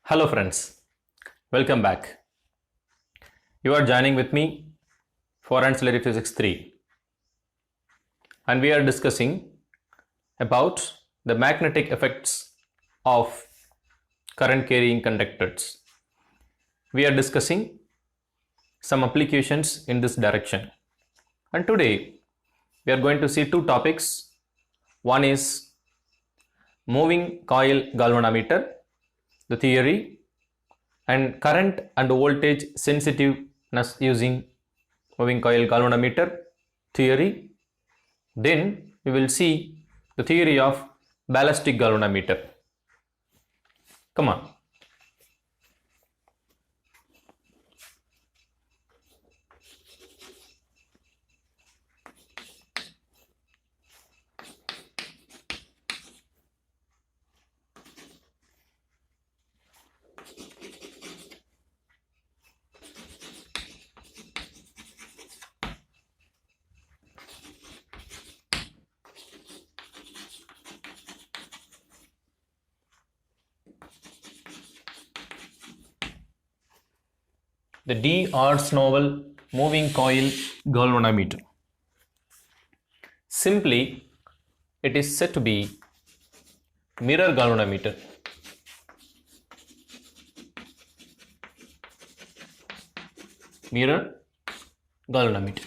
Hello friends, welcome back. You are joining with me for Ancillary Physics 3 and we are discussing about the magnetic effects of current carrying conductors. We are discussing some applications in this direction and today we are going to see two topics. One is moving coil galvanometer, the theory, and current and voltage sensitiveness using moving coil galvanometer theory. Then we will see the theory of ballistic galvanometer. Come on. The D.R. Snowball moving coil galvanometer. Simply, it is said to be mirror galvanometer. Mirror galvanometer.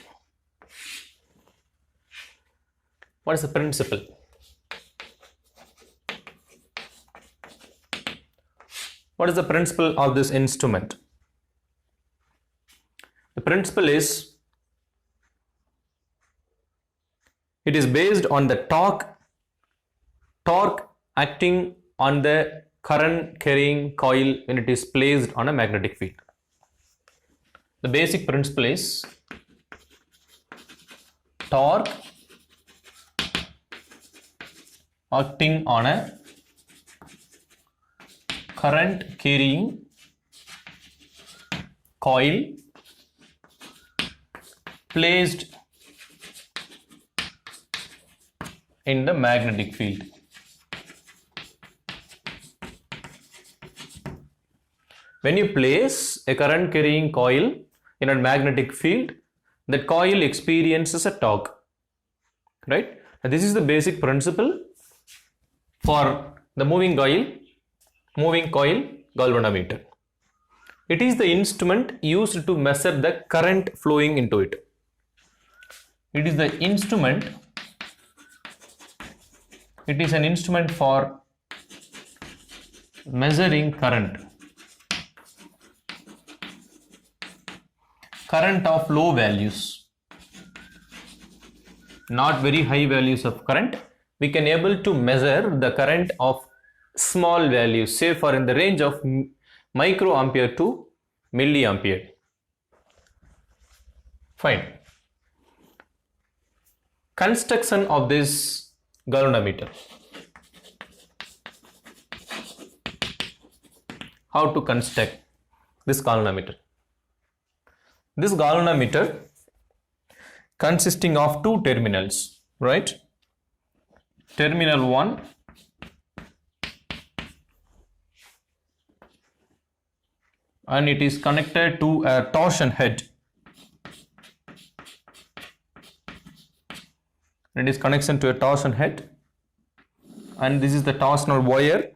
What is the principle? What is the principle of this instrument? The principle is, it is based on the torque acting on the current carrying coil when it is placed on a magnetic field. The basic principle is torque acting on a current carrying coil placed in the magnetic field. When you place a current carrying coil in a magnetic field, that coil experiences a torque, right? And this is the basic principle for the moving coil galvanometer. It is the instrument used to measure the current flowing into it. It is an instrument for measuring current of low values, not very high values of current. We can able to measure the current of small values, say for in the range of microampere to milliampere. Fine. Construction of this galvanometer. How to construct this galvanometer? This galvanometer consisting of two terminals, right? Terminal 1 and it is connected to a torsion head. It is connection to a torsion head and this is the torsional wire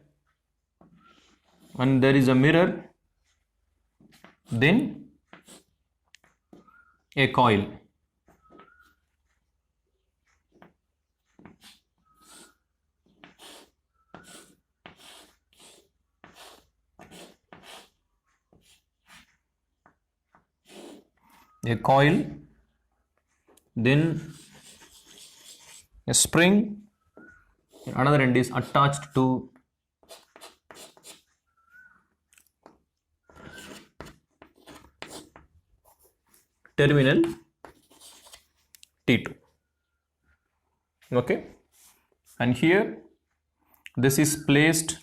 and there is a mirror, then a coil. A coil, then a spring, another end is attached to terminal T2. Okay, and here this is placed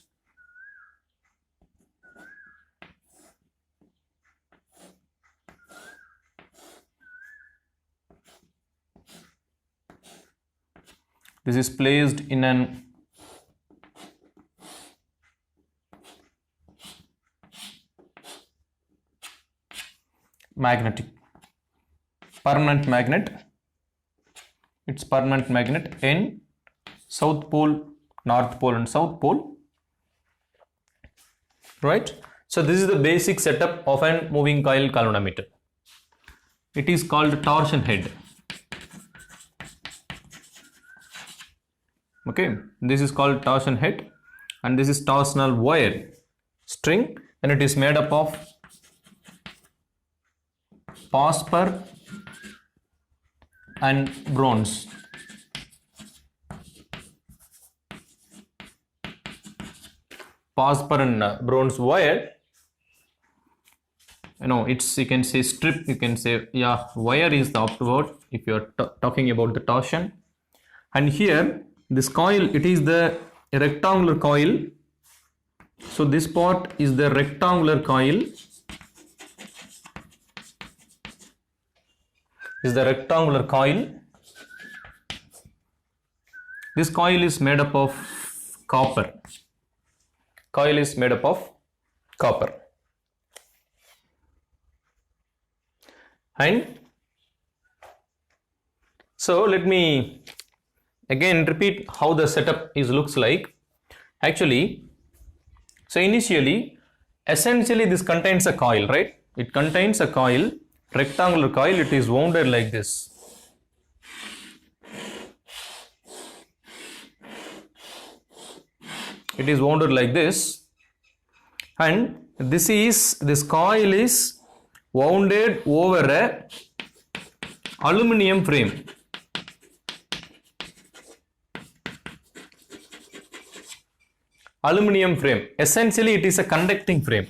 in an magnetic, permanent magnet. It's permanent magnet in South Pole, North Pole and South Pole, right? So this is the basic setup of a moving coil galvanometer. It is called torsion head. Okay, this is called torsion head, and this is torsional wire string, and it is made up of phosphor and bronze. Phosphor and bronze wire, it's, you can say strip, you can say, yeah, wire is the opposite word if you are talking about the torsion. And here this coil, it is the rectangular coil. So this part is the rectangular coil, is the rectangular coil. This coil is made up of copper. Coil is made up of copper. And so let me again repeat how the setup looks like. Actually, so initially, essentially this contains a coil, right? It contains a coil, rectangular coil. It is wounded like this. It is wounded like this, and this coil is wounded over a aluminum frame. Aluminum frame. Essentially, it is a conducting frame.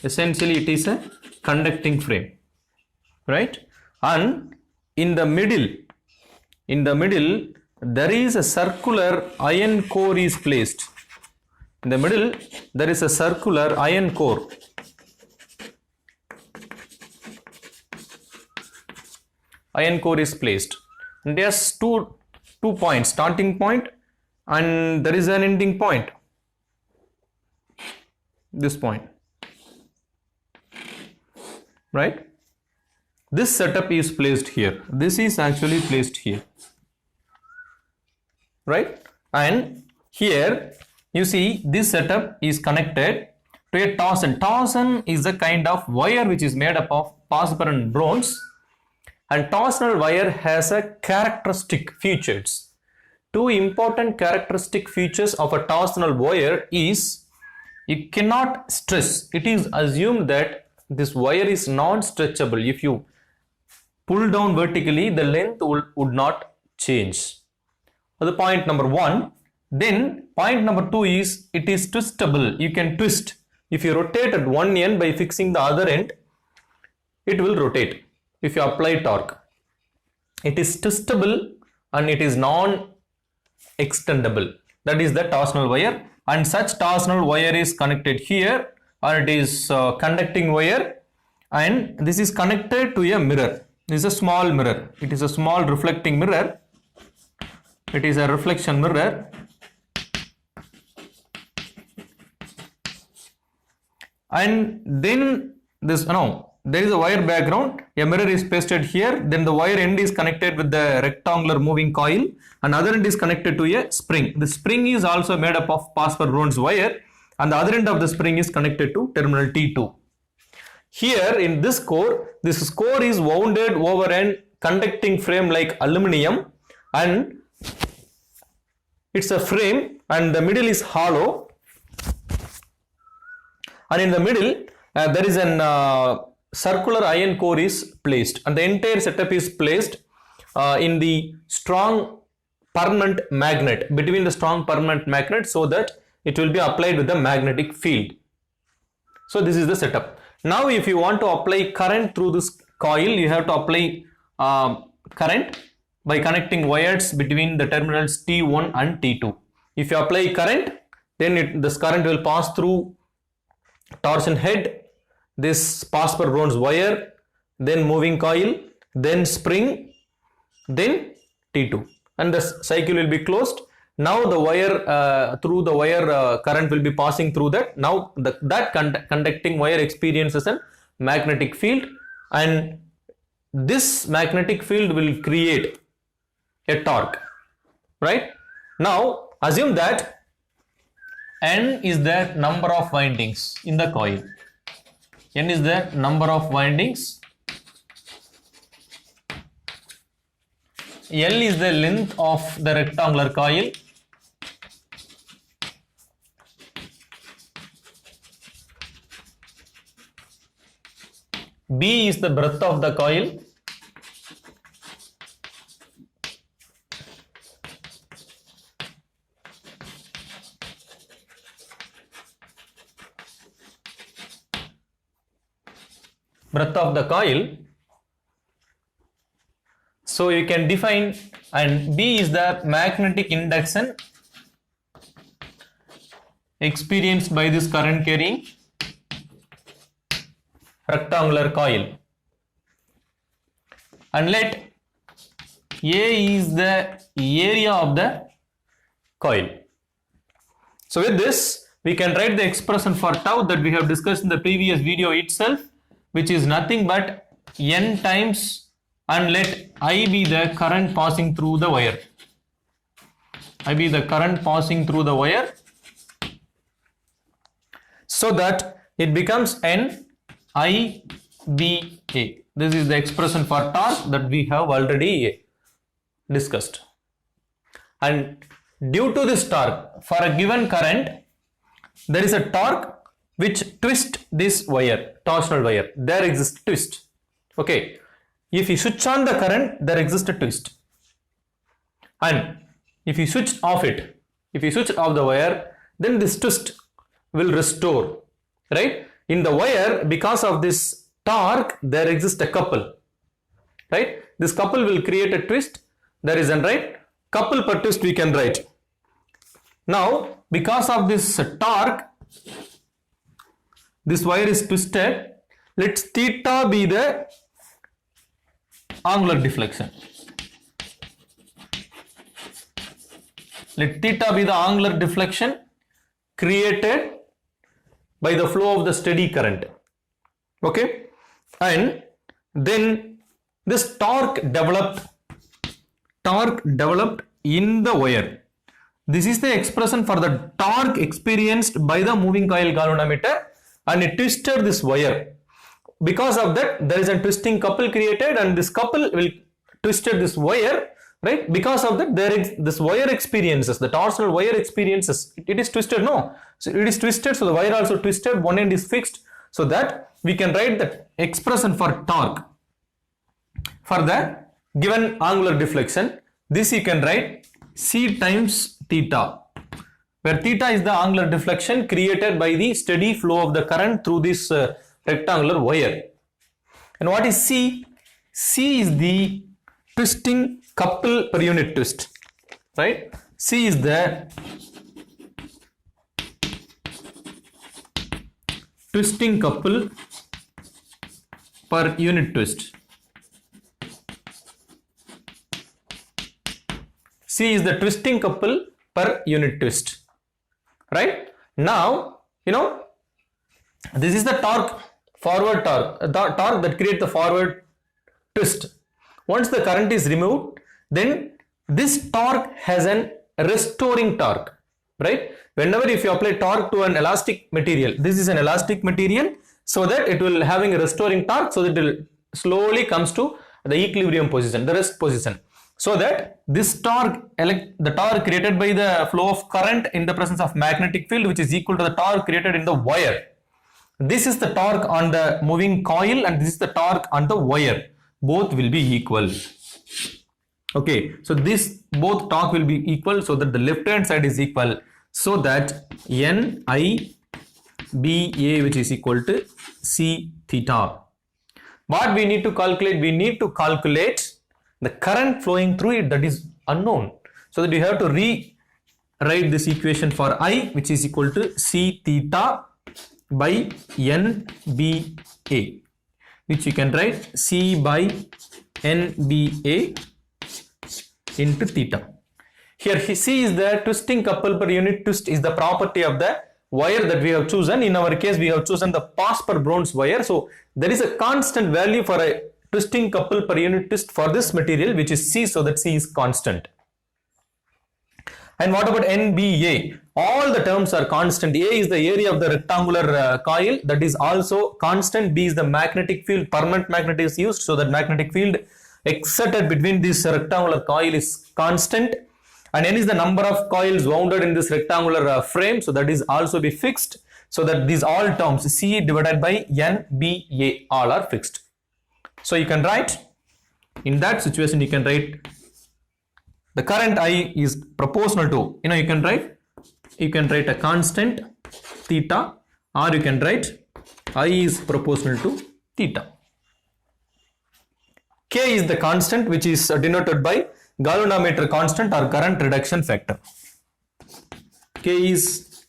Essentially, it is a conducting frame, right? And in the middle, there is a circular iron core is placed. In the middle, there is a circular iron core. Iron core is placed, and there's two points, starting point, and there is an ending point. This point, right? This setup is placed here. This is actually placed here, right? And here you see this setup is connected to a torsion. Torsion is a kind of wire which is made up of phosphor and bronze, and torsional wire has a characteristic features. Two important characteristic features of a torsional wire is you cannot stretch. It is assumed that this wire is non-stretchable. If you pull down vertically, the length would not change. The point number one. Then point number two is it is twistable. You can twist. If you rotate at one end by fixing the other end, it will rotate. If you apply torque, it is twistable and it is non-extendable. That is the torsional wire, and such torsional wire is connected here, and it is conducting wire, and this is connected to a mirror. This is a small mirror. It is a small reflecting mirror. It is a reflection mirror. And then there is a wire background, a mirror is pasted here, then the wire end is connected with the rectangular moving coil, and other end is connected to a spring. The spring is also made up of phosphor bronze wire, and the other end of the spring is connected to terminal T2. Here in this core is wounded over a conducting frame like aluminum, and it's a frame, and the middle is hollow, and in the middle there is an circular iron core is placed, and the entire setup is placed in the strong permanent magnet, between the strong permanent magnet, so that it will be applied with the magnetic field. So this is the setup. Now if you want to apply current through this coil, you have to apply current by connecting wires between the terminals T1 and T2. If you apply current, then this current will pass through torsion head, this phosphor bronze wire, then moving coil, then spring, then T2, and the cycle will be closed. Now the wire, through the wire current will be passing through that. Now that conducting wire experiences a magnetic field, and this magnetic field will create a torque, right? Now assume that N is the number of windings in the coil. N is the number of windings. L is the length of the rectangular coil. B is the breadth of the coil. Breadth of the coil. So you can define, and B is the magnetic induction experienced by this current carrying rectangular coil, and let A is the area of the coil. So with this we can write the expression for tau that we have discussed in the previous video itself, which is nothing but N times, and let I be the current passing through the wire. I be the current passing through the wire, so that it becomes N I B A. This is the expression for torque that we have already discussed. And due to this torque, for a given current, there is a torque which twists this wire, torsional wire. There exists twist. Okay. If you switch on the current, there exists a twist. And if you switch off it, if you switch off the wire, then this twist will restore, right? In the wire, because of this torque, there exists a couple, right? This couple will create a twist. There is a right couple per twist we can write. Now, because of this torque, this wire is twisted. Let theta be the angular deflection. Let theta be the angular deflection created by the flow of the steady current. Okay, and then this torque developed in the wire. This is the expression for the torque experienced by the moving coil galvanometer, and it twisted this wire. Because of that, there is a twisting couple created, and this couple will twisted this wire, right? Because of that, there is this wire experiences, the torsional wire experiences. It is twisted, no? So it is twisted, so the wire also twisted, one end is fixed, so that we can write the expression for torque for the given angular deflection. This you can write C times theta, where theta is the angular deflection created by the steady flow of the current through this rectangular wire. And what is C? C is the twisting couple per unit twist, right? C is the twisting couple per unit twist. C is the twisting couple per unit twist, right? Now, this is the torque, forward torque, the torque that creates the forward twist. Once the current is removed, then this torque has an restoring torque, right? Whenever if you apply torque to an elastic material, this is an elastic material, so that it will having a restoring torque, so that it will slowly comes to the equilibrium position, the rest position. So that this torque, the torque created by the flow of current in the presence of magnetic field, which is equal to the torque created in the wire. This is the torque on the moving coil, and this is the torque on the wire. Both will be equal. Okay, so this both torque will be equal, so that the left hand side is equal, so that NIBA, which is equal to C theta. What we need to calculate? We need to calculate the current flowing through it, that is unknown. So that you have to rewrite this equation for I, which is equal to C theta by NBA, which you can write C by NBA into theta. Here C is the twisting couple per unit twist is the property of the wire that we have chosen. In our case, we have chosen the pass per bronze wire. So there is a constant value for a twisting couple per unit twist for this material, which is C, so that C is constant. And what about NBA? All the terms are constant. A is the area of the rectangular coil, that is also constant. B is the magnetic field, permanent magnet is used, so that magnetic field exerted between this rectangular coil is constant. And N is the number of coils wounded in this rectangular frame, so that is also be fixed, so that these all terms C divided by N, B, A all are fixed. So you can write, in that situation you can write the current I is proportional to, you can write a constant theta, or you can write I is proportional to theta. K is the constant, which is denoted by galvanometer constant or current reduction factor. K is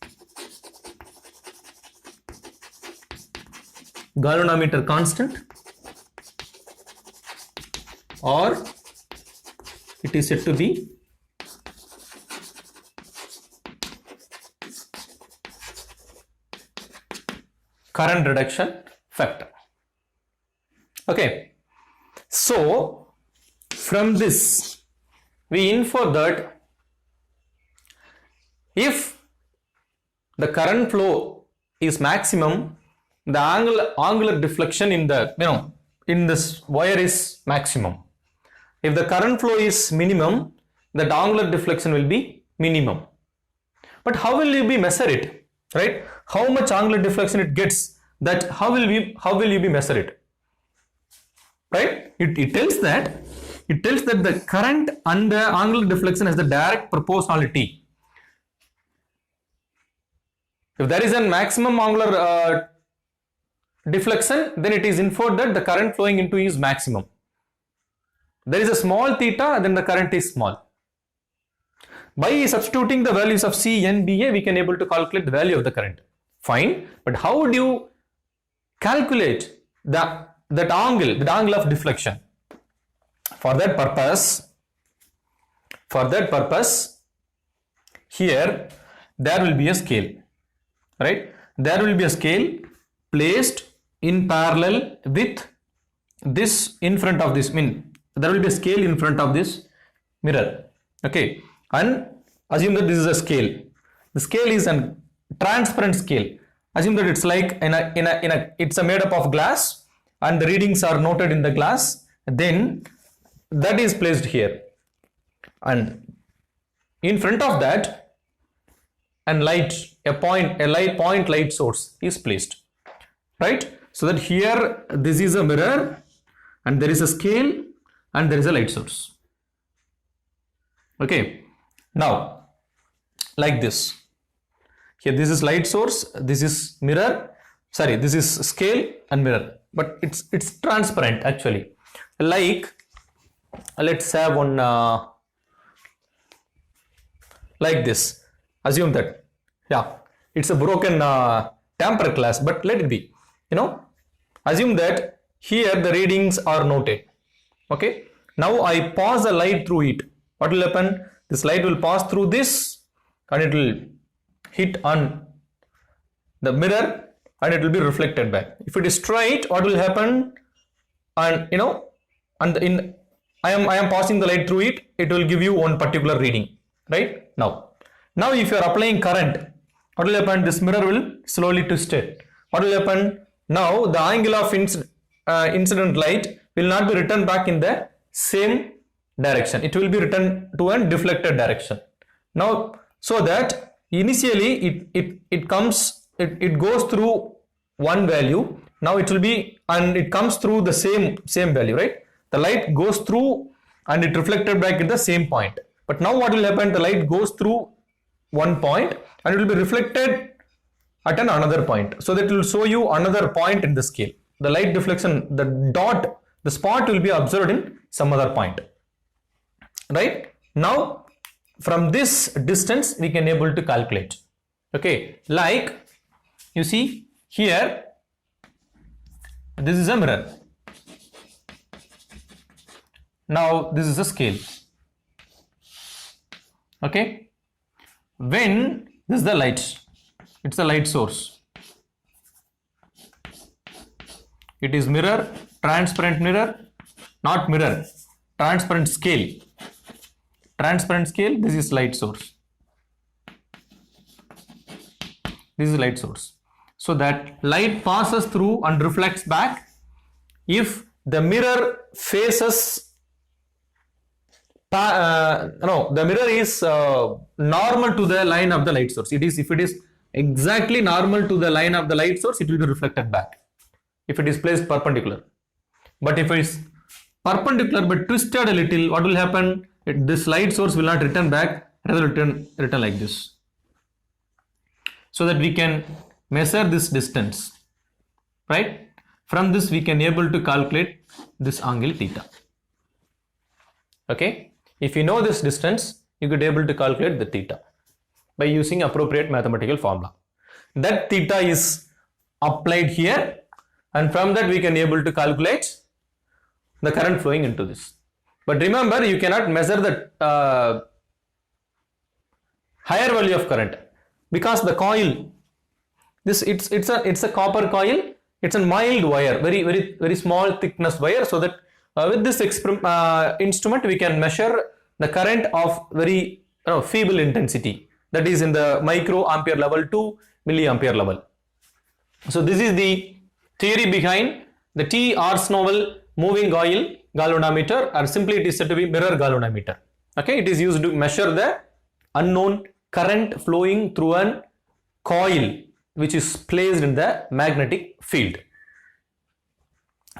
galvanometer constant, or it is said to be current reduction factor. Okay, so from this we infer that if the current flow is maximum, the angular deflection in the in this wire is maximum. If the current flow is minimum, the angular deflection will be minimum. But how will you be measure it, right? How much angular deflection it gets, that how will you be measure it, right? It tells that the current and the angular deflection has the direct proportionality. If there is a maximum angular deflection, then it is inferred that the current flowing into is maximum. There is a small theta, then the current is small. By substituting the values of C, N, B, A, we can able to calculate the value of the current. Fine, but how would you calculate that angle of deflection? For that purpose, here there will be a scale, right? There will be a scale placed in parallel with this in front of this. There will be a scale in front of this mirror. Okay, and assume that this is a scale. The scale is a transparent scale. Assume that it's like it's made up of glass, and the readings are noted in the glass. Then that is placed here, and in front of that, a point light source is placed, right? So that here this is a mirror, and there is a scale, and there is a light source. Okay, now like this. Here this is light source, this is mirror, this is scale and mirror, but it's transparent actually. Like, let's have one like this. Assume that, it's a broken tempered glass, but let it be. Assume that here the readings are noted. Okay, now I pass a light through it. What will happen? This light will pass through this, and it will hit on the mirror, and it will be reflected back. If it is straight, what will happen? And I am passing the light through it, it will give you one particular reading, right? Now if you are applying current, what will happen? This mirror will slowly twist it. What will happen? Now the angle of incident light will not be returned back in the same direction. It will be returned to a deflected direction. Now, so that initially it goes through one value. Now it will be, and it comes through the same value, right? The light goes through and it reflected back at the same point. But now what will happen? The light goes through one point and it will be reflected at another point. So that will show you another point in the scale. The light deflection, the spot will be observed in some other point, right? Now from this distance we can able to calculate. Okay, like you see here, this is a mirror. Now this is a scale. Okay, when this is the light, it's a light source. It is mirror, transparent mirror, not mirror, transparent scale. Transparent scale, this is light source. This is light source. So that light passes through and reflects back. If the mirror faces, the mirror is normal to the line of the light source. If it is exactly normal to the line of the light source, it will be reflected back. If it is placed perpendicular. But if it is perpendicular but twisted a little, what will happen? This light source will not return back, rather return like this. So that we can measure this distance, right? From this we can able to calculate this angle theta. Okay, if you know this distance, you could able to calculate the theta by using appropriate mathematical formula. That theta is applied here, and from that we can able to calculate the current flowing into this. But remember, you cannot measure the higher value of current, because the coil, it's a copper coil. It's a mild wire, very small thickness wire, so that with this instrument we can measure the current of very feeble intensity, that is in the microampere level to milliampere level. So this is the theory behind the T.R. Snowell moving coil galvanometer, or simply it is said to be mirror galvanometer. Okay, it is used to measure the unknown current flowing through an coil which is placed in the magnetic field.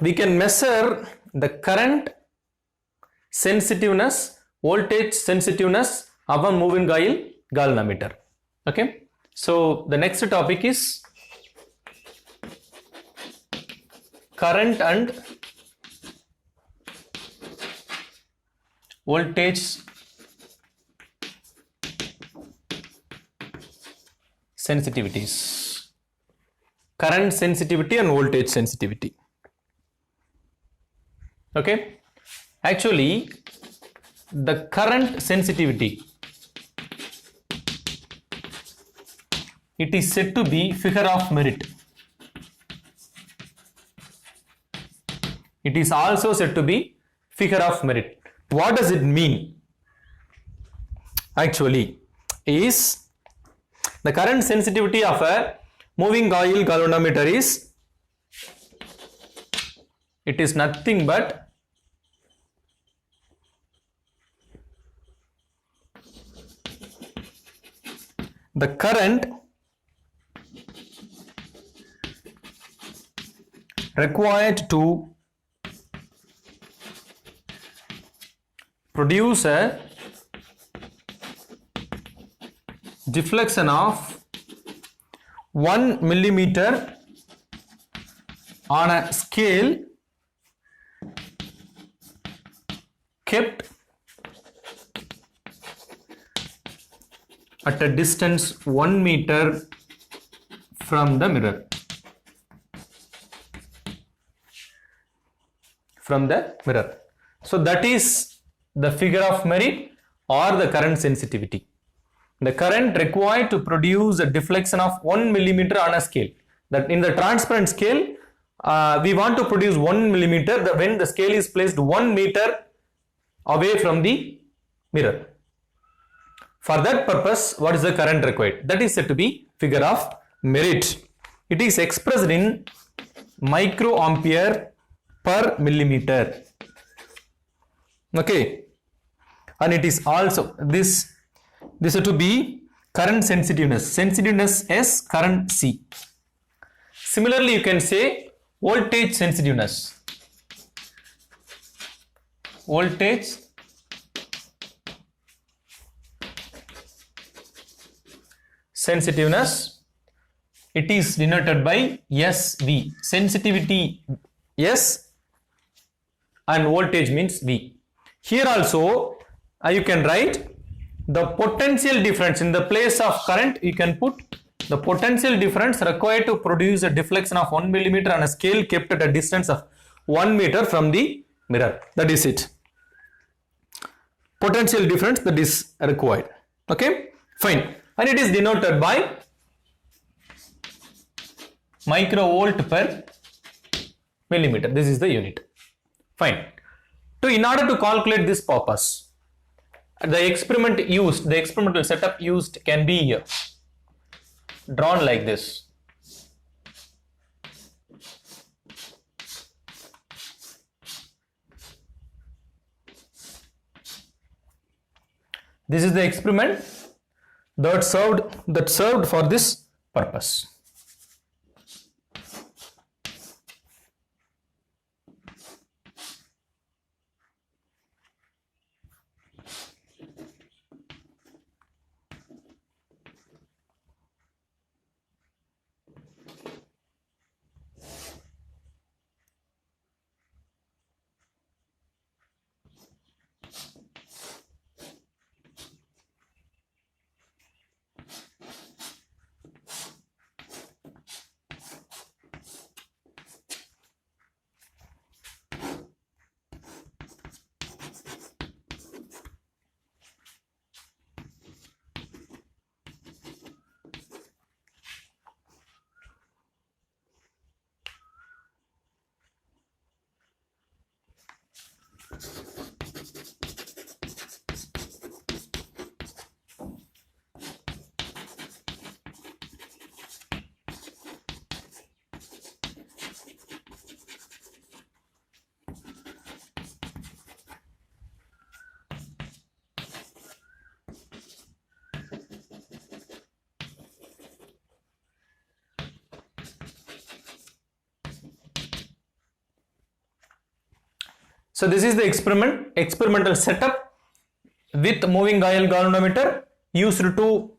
We can measure the current sensitiveness, voltage sensitiveness of a moving coil galvanometer. Okay, so the next topic is current and voltage sensitivities. Current sensitivity and voltage sensitivity. Okay, actually the current sensitivity, it is said to be figure of merit. It is also said to be figure of merit. What does it mean? Actually, is the current sensitivity of a moving coil galvanometer is, it is nothing but the current required to produce a deflection of 1 millimeter on a scale kept at a distance 1 meter from the mirror. So that is the figure of merit or the current sensitivity. The current required to produce a deflection of 1 millimeter on a scale. That in the transparent scale, we want to produce 1 millimeter when the scale is placed 1 meter away from the mirror. For that purpose, what is the current required? That is said to be figure of merit. It is expressed in microampere per millimeter. Okay, and it is also this is to be current sensitiveness S, current C. Similarly, you can say voltage sensitiveness. It is denoted by SV. Sensitivity S and voltage means V. Here also you can write the potential difference in the place of current. You can put the potential difference required to produce a deflection of 1 millimeter on a scale kept at a distance of 1 meter from the mirror. That is it. Potential difference that is required. Okay, fine. And it is denoted by microvolt per millimeter. This is the unit. Fine. So in order to calculate this purpose, the experimental setup used can be drawn like this. This is the experiment that served for this purpose. So this is the experimental setup with moving coil galvanometer used to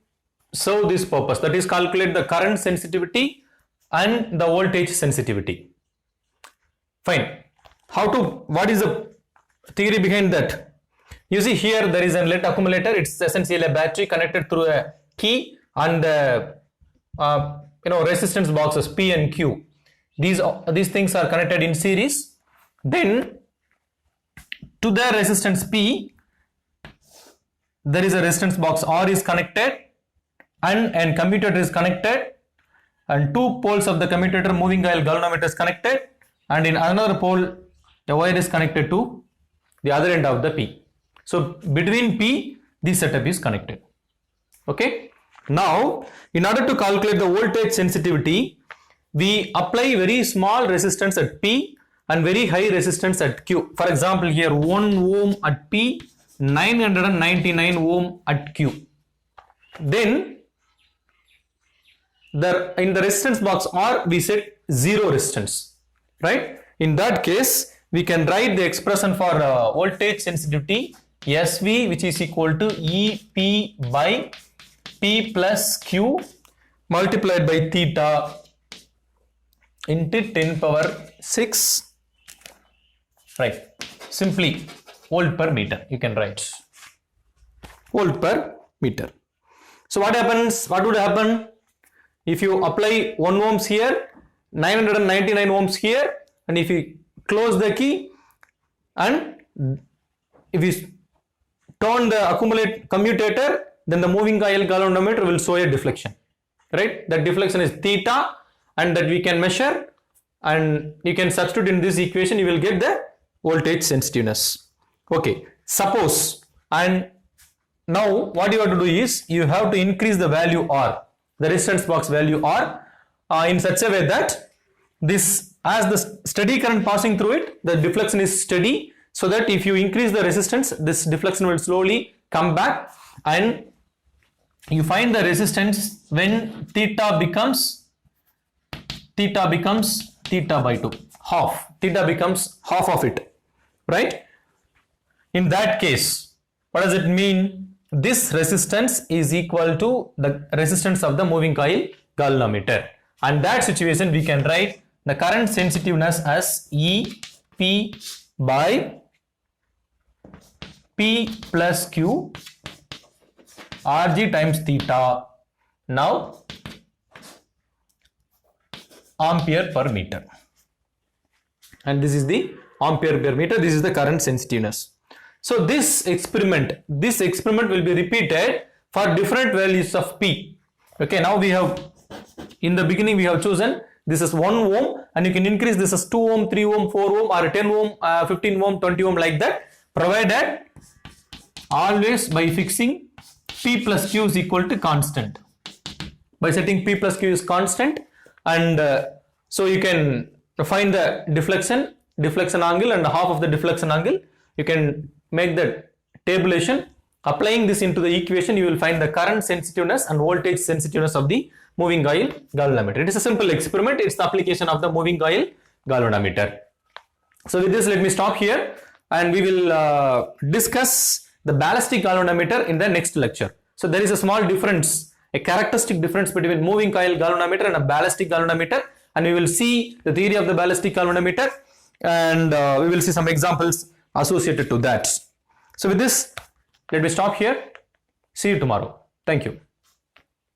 serve this purpose, that is calculate the current sensitivity and the voltage sensitivity. Fine. What is the theory behind that? You see here there is a lead accumulator. It's essentially a battery connected through a key and resistance boxes P and Q. These things are connected in series. Then to the resistance P, there is a resistance box R is connected and commutator is connected, and two poles of the commutator moving coil galvanometer is connected, and in another pole a wire is connected to the other end of the P. So between P this setup is connected. Okay. Now in order to calculate the voltage sensitivity, we apply very small resistance at P and very high resistance at Q. For example, here 1 ohm at P, 999 ohm at Q. Then in the resistance box R we set 0 resistance, right? In that case we can write the expression for voltage sensitivity SV, which is equal to EP by P plus Q multiplied by theta into 10 power 6. Right, simply volt per meter you can write, volt per meter. So what would happen if you apply 1 ohms here, 999 ohms here, and if you close the key and if you turn the commutator, then the moving coil galvanometer will show a deflection, right? That deflection is theta, and that we can measure, and you can substitute in this equation, you will get the voltage sensitiveness. Okay, suppose, and now what you have to do is you have to increase the value R, the resistance box value R, in such a way that this, as the steady current passing through it, the deflection is steady, so that if you increase the resistance, this deflection will slowly come back, and you find the resistance when theta becomes theta by 2, half, theta becomes half of it, right? In that case, what does it mean? This resistance is equal to the resistance of the moving coil galvanometer. And that situation we can write the current sensitiveness as EP by P plus Q Rg times theta. Now ampere per meter, and this is the ampere per meter, this is the current sensitiveness. So this experiment will be repeated for different values of P. Okay, now we have, in the beginning we have chosen this is 1 ohm, and you can increase this as 2 ohm, 3 ohm, 4 ohm, or 10 ohm, 15 ohm, 20 ohm, like that, provided always by fixing P plus Q is equal to constant. By setting P plus Q is constant, and so you can find the deflection angle and half of the deflection angle. You can make the tabulation. Applying this into the equation, you will find the current sensitiveness and voltage sensitiveness of the moving coil galvanometer. It is a simple experiment. It's the application of the moving coil galvanometer. So with this, let me stop here, and we will discuss the ballistic galvanometer in the next lecture. So there is a small difference, a characteristic difference between moving coil galvanometer and a ballistic galvanometer, and we will see the theory of the ballistic galvanometer, and we will see some examples associated to that. So with this, let me stop here. See you tomorrow. Thank you.